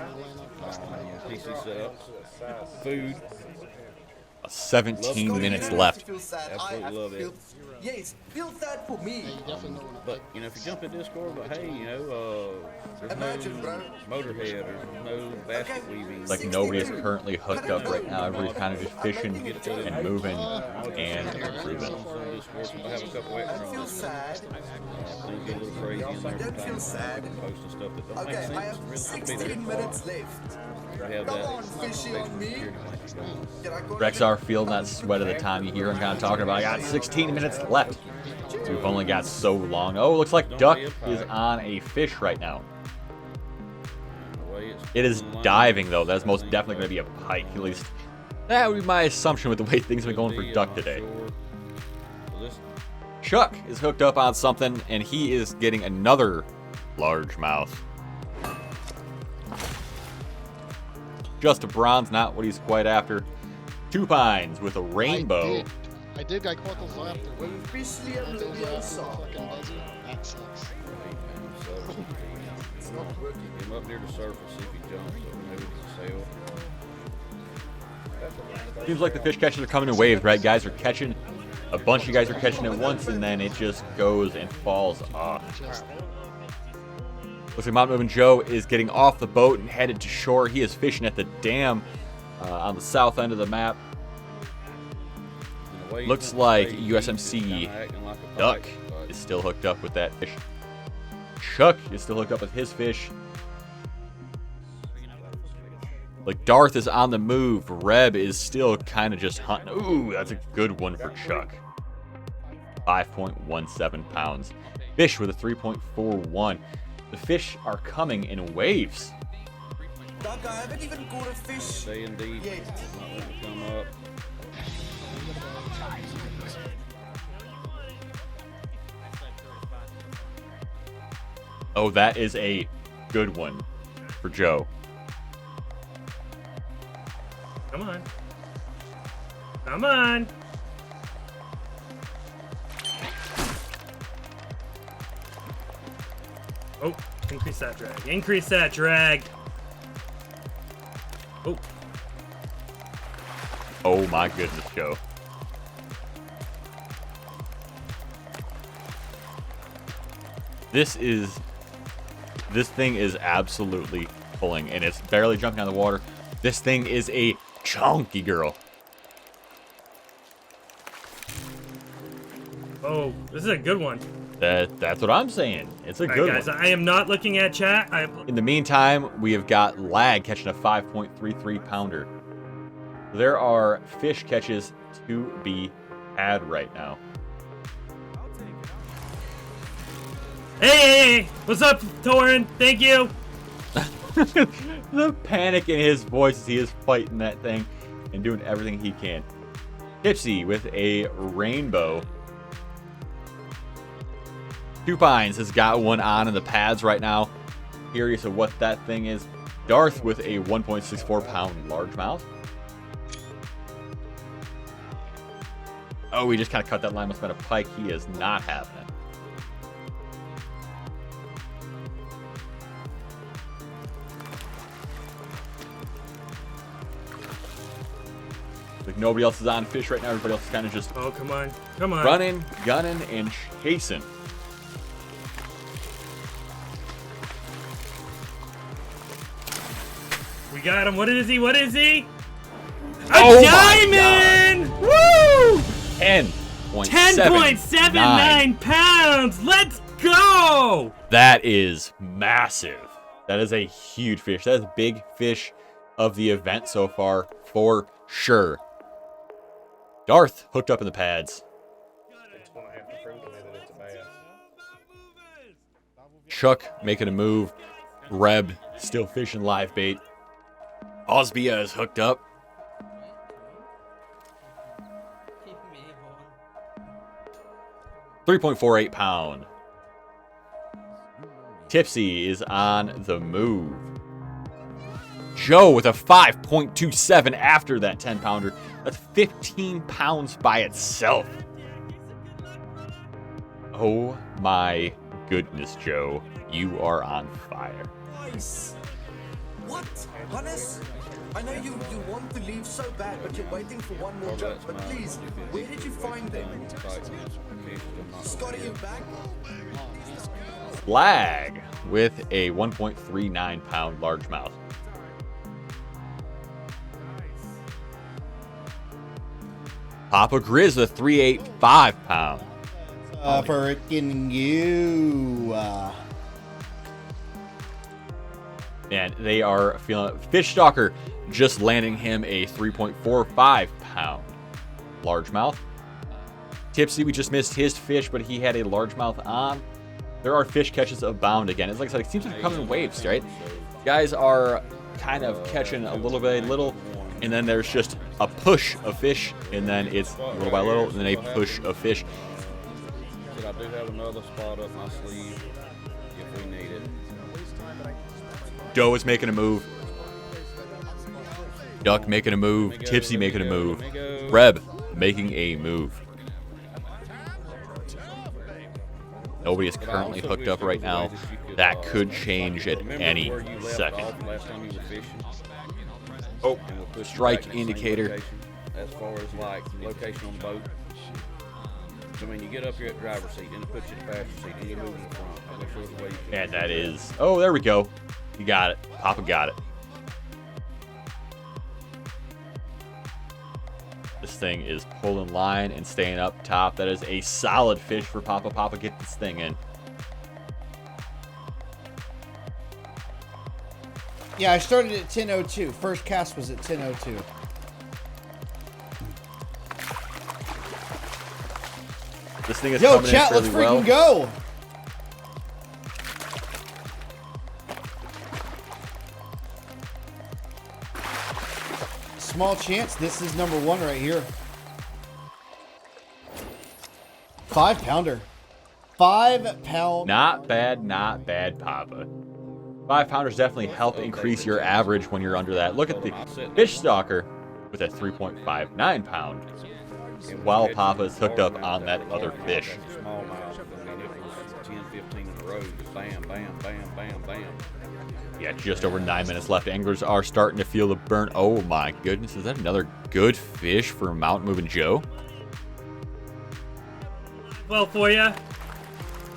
fishing, PC setup, food. 17 minutes left. Absolutely love it. Yes, feel sad for me. But if you jump in Discord, but hey, there's Imagine, bro. no motorhead, there's no basket weaving. Like nobody is currently hooked up right now. Everybody's kind of just fishing and moving and improving. I have a couple extra Don't on feel this. sad. Things get a little crazy in there. Don't feel sad. Posting stuff that don't make Okay, I sense. have Really should be there. 16 minutes left. We have Come that. on, fishy on me. Can I go? Rexar feeling that sweat of the time. You hear him kind of talking about, I got 16 minutes left. We've only got so long. Oh, looks like Duck is on a fish right now. It is diving, though. That's most definitely going to be a pike. At least that would be my assumption with the way things have been going for Duck today. Chuck is hooked up on something, and he is getting another largemouth. Just a bronze, not what he's quite after. Two pines with a rainbow. I did. I caught those after. That sucks. It's not working. Get him up near the surface, see if he jumps. Maybe it's a sail. Seems like the fish catchers are coming in waves, right? Guys are catching, a bunch of you guys are catching it once, and then it just goes and falls off. Looks like Mountain Moving Joe is getting off the boat and headed to shore. He is fishing at the dam on the south end of the map. Looks like USMC Duck is still hooked up with that fish. Chuck is still hooked up with his fish. Like Darth is on the move. Reb is still kind of just hunting. Ooh, that's a good one for Chuck. 5.17 pounds. Fish with a 3.41. The fish are coming in waves. Doug, I haven't even caught a fish. Staying deep. Yet. Not letting it come up. Oh, that is a good one for Joe. Come on. Come on. Oh, increase that drag. Increase that drag. Oh. Oh my goodness, Joe. This thing is absolutely pulling, and it's barely jumping out of the water. This thing is a chunky girl. Oh, this is a good one. That's what I'm saying. It's a All right, good guys, one. I am not looking at chat. In the meantime, we have got Lag catching a 5.33 pounder. There are fish catches to be had right now. Hey, what's up, Torin? Thank you. The panic in his voice as he is fighting that thing and doing everything he can. Tipsy with a rainbow. Two Pines has got one on in the pads right now. Curious of what that thing is. Darth with a 1.64 pound largemouth. Oh, we just kind of cut that line. Must have been a pike. He is not having it. Like nobody else is on fish right now. Everybody else is kind of just come on, running, gunning, and chasing. We got him. What is he? What is he? A Oh diamond! Woo! 10.79 pounds. Let's go! That is massive. That is a huge fish. That is a big fish of the event so far, for sure. Darth hooked up in the pads. It's gonna have to prove to me that it's a bass. Chuck making a move. Reb still fishing live bait. Osbia is hooked up. .48 pound. Tipsy is on the move. Joe with a 5.27 after that 10 pounder. That's 15 pounds by itself. Oh my goodness, Joe. You are on fire. Nice. What? Hannes? I know you want to leave so bad, but you're waiting for one more jump. But please, where did you find them? Scotty, you back? Lag with a 1.39 pound largemouth. Papa Grizz with a 3.85 pound. Freaking you. And they are feeling it. Fish Stalker just landing him a 3.45 pound largemouth. Tipsy, we just missed his fish, but he had a largemouth on. There are fish catches abound again. It's like I said, it seems like coming in waves, right? Guys are kind of catching a little by little, and then there's just a push of fish, and then it's little by little, and then a push of fish. I do have another spot up my sleeve if we need it. Joe is making a move. Duck making a move. Tipsy making a move. Reb making a move. Nobody is currently hooked up right now. That could change at any second. Oh, strike indicator. As far as like location on the boat. So when you get up here at the driver's seat, and it puts you in the passenger seat, and you move in the front. I'll make sure the way you can. And that is, oh, there we go. You got it. Papa got it. This thing is pulling line and staying up top. That is a solid fish for Papa. Papa, get this thing in. Yeah, I started at 10:02. First cast was at 10:02. This thing is Yo, coming chat, in let's fairly freaking well. go. Small chance. This is number one right here. 5 pounder. 5 pound. Not bad, Papa. 5 pounders definitely help increase your average when you're under that. Look at the fish stalker with a 3.59 pound. While Papa's hooked up on that other fish. Smallmouth. I mean, it was 10, 15 in a row. Bam, bam, bam, bam, bam. Yeah, just over 9 minutes left. Anglers are starting to feel the burn. Oh my goodness, is that another good fish for Mountain Moving Joe? Well, for ya.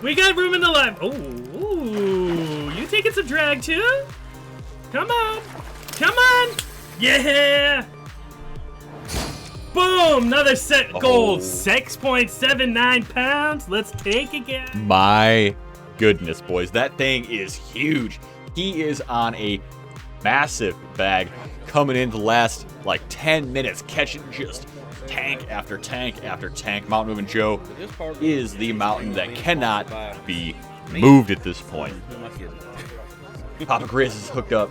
We got room in the line. Oh, ooh, you taking some drag too? Come on. Come on. Yeah. Boom. Another set gold. 6.79 pounds. Let's take again. My goodness, boys. That thing is huge. He is on a massive bag coming in the last like 10 minutes, catching just tank after tank after tank. Mountain Moving Joe is the mountain that cannot be moved at this point. Papa Grizz is hooked up.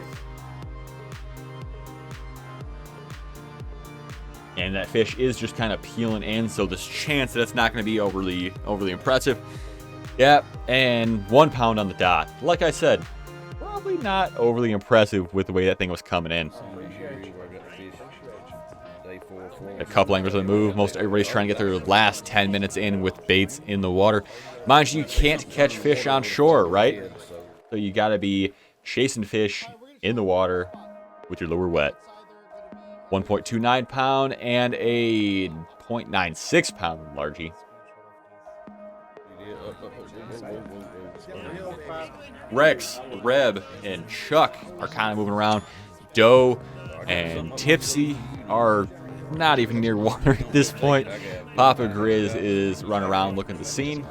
And that fish is just kind of peeling in, so there's chance that it's not going to be overly impressive. Yep, and 1 pound on the dot. Like I said, probably not overly impressive with the way that thing was coming in. A couple anglers on the move. Most everybody's trying to get their last 10 minutes in with baits in the water. Mind you, you can't catch fish on shore, right? So you got to be chasing fish in the water with your lure wet. 1.29 pound and a 0.96 pound largie. Rex, Reb, and Chuck are kind of moving around. Doe and Tipsy are not even near water at this point. Papa Grizz is running around looking at the scene.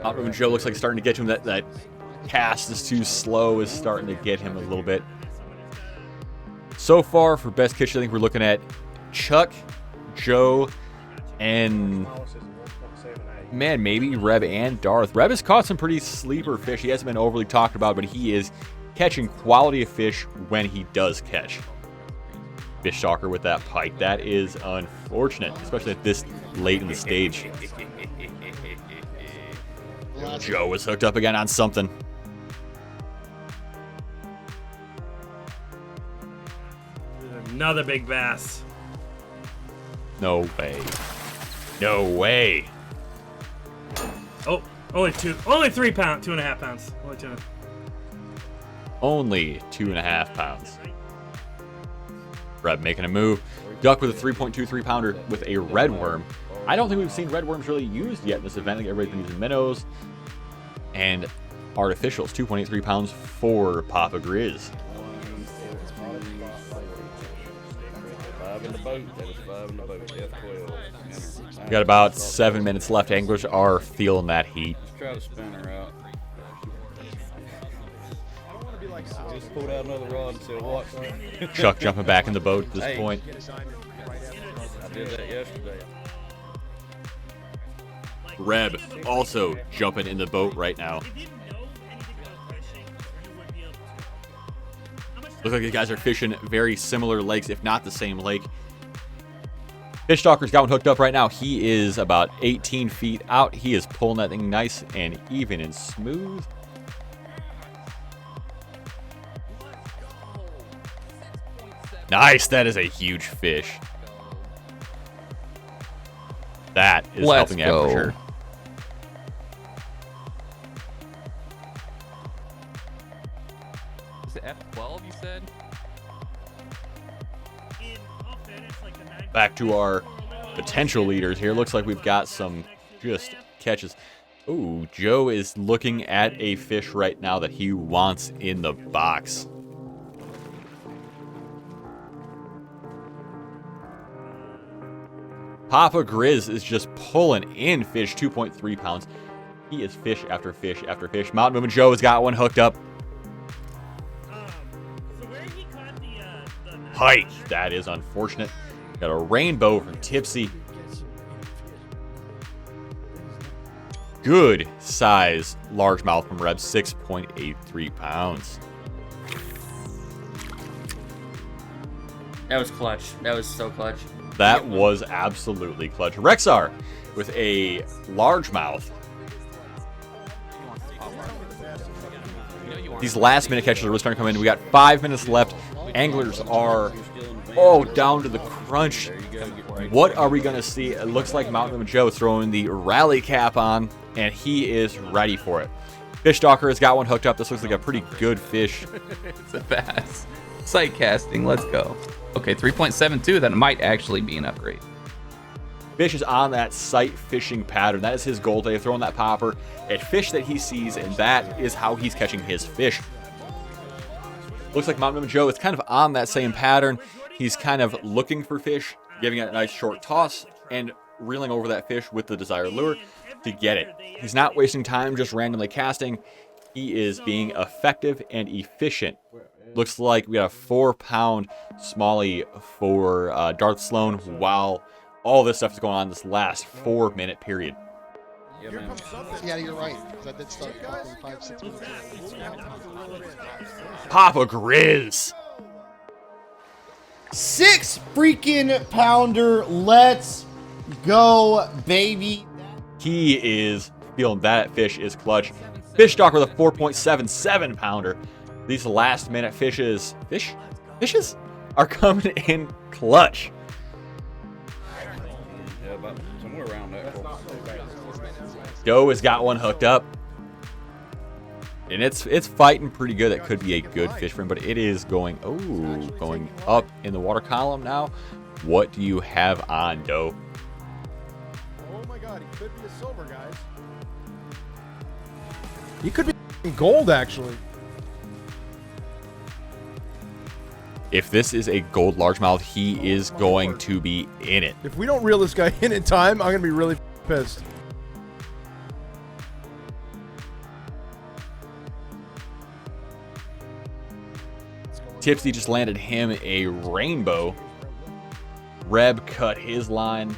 Mountain Joe looks like it's starting to get to him. That cast is too slow, is starting to get him a little bit. So far, for best catch, I think we're looking at Chuck, Joe, and man, maybe Reb and Darth. Reb has caught some pretty sleeper fish. He hasn't been overly talked about, but he is catching quality of fish when he does catch. Fish stalker with that pike. That is unfortunate, especially at this late in the stage. Joe is hooked up again on something. Another big bass. No way. No way. Oh, only 3 pounds, 2.5 pounds. Only 2.5 pounds. Reb making a move. Duck with a 3.23 pounder with a red worm. I don't think we've seen red worms really used yet in this event. I think everybody's been using minnows and artificials. 2.83 pounds for Papa Grizz. 5 in the boat. That is 5 in the boat. F12. We got about 7 minutes left. Anglers are feeling that heat. Let's try to spin her out. Just pulled out another rod and said, "What?" Chuck jumping back in the boat at this point. I did that yesterday. Reb also jumping in the boat right now. Looks like these guys are fishing very similar lakes, if not the same lake. Fish stalker's got one hooked up right now. He is about 18 feet out. He is pulling that thing nice and even and smooth. Nice. That is a huge fish. That is Let's helping out for go. sure. Is it F12 you said? Back to our potential leaders here. Looks like we've got some just catches. Ooh, Joe is looking at a fish right now that he wants in the box. Papa Grizz is just pulling in fish, 2.3 pounds. He is fish after fish after fish. Mountain Moving Joe has got one hooked up. Pike. That is unfortunate. Got a rainbow from Tipsy. Good size largemouth from Reb, 6.83 pounds. That was clutch. That was so clutch. That was absolutely clutch. Rexar with a largemouth. These last minute catches are really starting to come in. We got 5 minutes left. Anglers are down to the crunch. What are we going to see? It looks like Mountain Moving Joe throwing the rally cap on, and he is ready for it. Fish Stalker has got one hooked up. This looks like a pretty good fish. It's a bass. Sight casting. Let's go. Okay, 3.72. That might actually be an upgrade. Fish is on that sight fishing pattern. That is his goal today, throwing that popper at fish that he sees, and that is how he's catching his fish. Looks like Mountain Moving Joe is kind of on that same pattern. He's kind of looking for fish, giving it a nice short toss, and reeling over that fish with the desired lure to get it. He's not wasting time just randomly casting. He is being effective and efficient. Looks like we got a 4-pound smallie for Darth Sloan while all this stuff is going on this last 4-minute period. Yeah, you're right. 'Cause I did start 5-6 minutes. Papa Grizz. 6 freaking pounder. Let's go, baby. He is feeling that fish is clutch. Fish Stock with a 4.77 pounder. These last minute fishes are coming in clutch. Yeah, about somewhere around that. Joe has got one hooked up. And it's fighting pretty good. That could be a good fish for him, but it is going up in the water column now. What do you have on, Doe? Oh my god, he could be a silver, guys. He could be gold, actually. If this is a gold largemouth, he is going to be in it. If we don't reel this guy in time, I'm going to be really pissed. Tipsy just landed him a rainbow. Reb cut his line.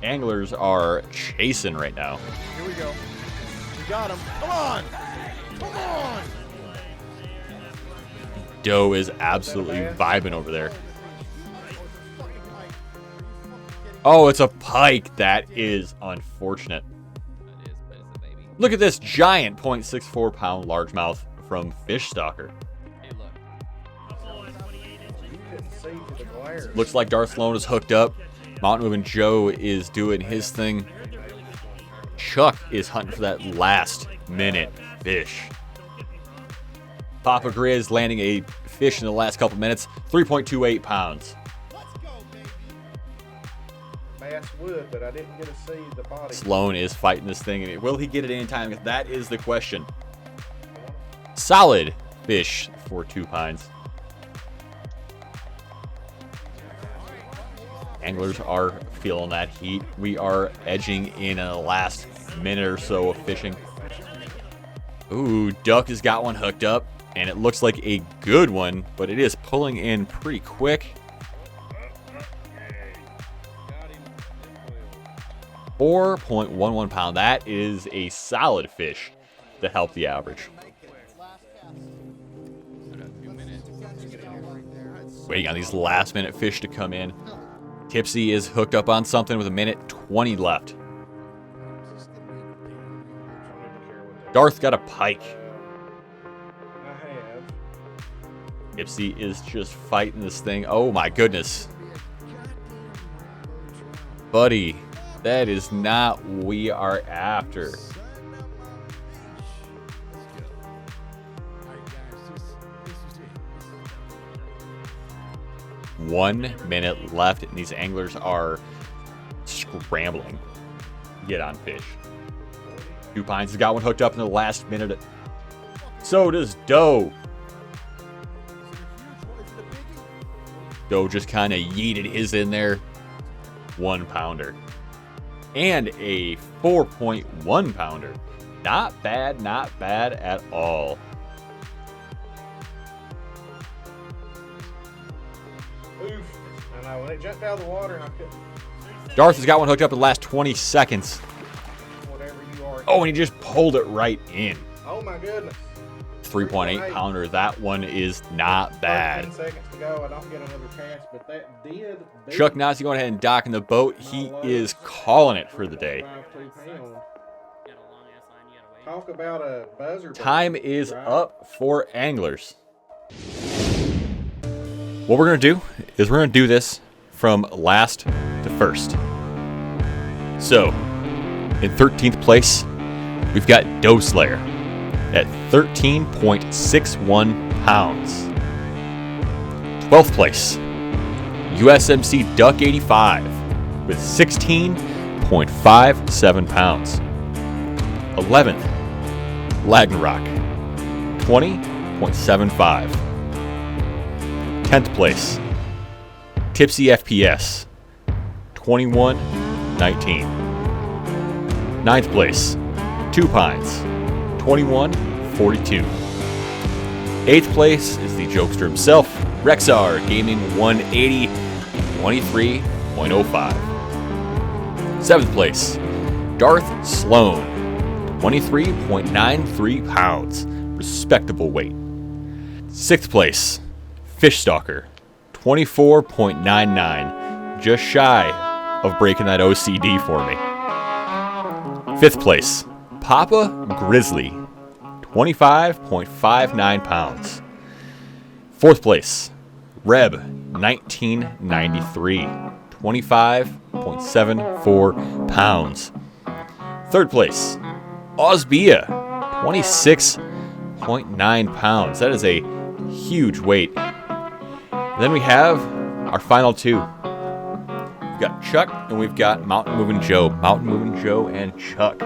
Anglers are chasing right now. Here we go. We got him. Come on! Come on! Doe is absolutely vibing over there. Oh, it's a pike. That is unfortunate. Look at this giant 0.64 pound largemouth from Fish Stalker. Looks like Darth Sloan is hooked up. Mountain Moving Joe is doing his thing. Chuck is hunting for that last minute fish. Papa Grizz landing a fish in the last couple minutes. 3.28 pounds. Bass would, but I didn't get to see the body. Sloan is fighting this thing. Will he get it in time? That is the question. Solid fish for 2 pounds. Anglers are feeling that heat. We are edging in the last minute or so of fishing. Ooh, Duck has got one hooked up, and it looks like a good one, but it is pulling in pretty quick. 4.11 pound. That is a solid fish to help the average. Waiting on these last minute fish to come in. Tipsy is hooked up on something with 1:20 left. Darth got a pike. Ipsy is just fighting this thing. Oh my goodness. Buddy, that is not what we are after. One minute left, and these anglers are scrambling to get on fish. Two Pines has got one hooked up in the last minute. So does Doe. Doe just kind of yeeted his in there. 1 pounder. And a 4.1 pounder. Not bad at all. Oof. I know, when it jumped out of the water and I couldn't. Darth has got one hooked up in the last 20 seconds. Whatever you are. Oh, and he just pulled it right in. Oh my goodness. 3.8 pounder. That one is not bad. 10 seconds to go. I don't get another cast, but that did. Chuck Nazi going ahead and docking the boat. He is calling it for the day. Talk about a buzzer. Time is up for anglers. What we're going to do is we're going to do this from last to first. So, in 13th place, we've got Doe Slayer at 13.61 pounds. 12th place, USMC Duck 85 with 16.57 pounds. 11th, Lagnrock, 20.75. 10th place, Tipsy FPS, 21.19. 9th place, Two Pines, 21.42. 8th place is the jokester himself, Rexar Gaming 180, 23.05. 7th place, Darth Sloan, 23.93 pounds, respectable weight. 6th place, Fish Stalker, 24.99, just shy of breaking that OCD for me. 5th place, Papa Grizzly, 25.59 pounds. 4th place, Reb 1993, 25.74 pounds. 3rd place, Osbia, 26.9 pounds. That is a huge weight. Then we have our final two. We've got Chuck and we've got Mountain Moving Joe. Mountain Moving Joe and Chuck.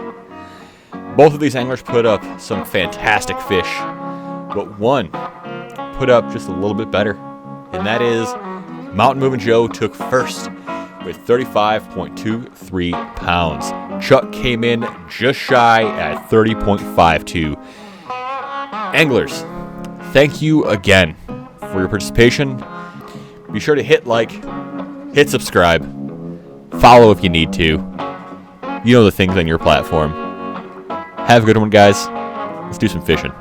Both of these anglers put up some fantastic fish, but one put up just a little bit better, and that is Mountain Moving Joe took first with 35.23 pounds. Chuck came in just shy at 30.52. Anglers, thank you again for your participation. Be sure to hit like, hit subscribe, follow if you need to. You know the things on your platform. Have a good one, guys. Let's do some fishing.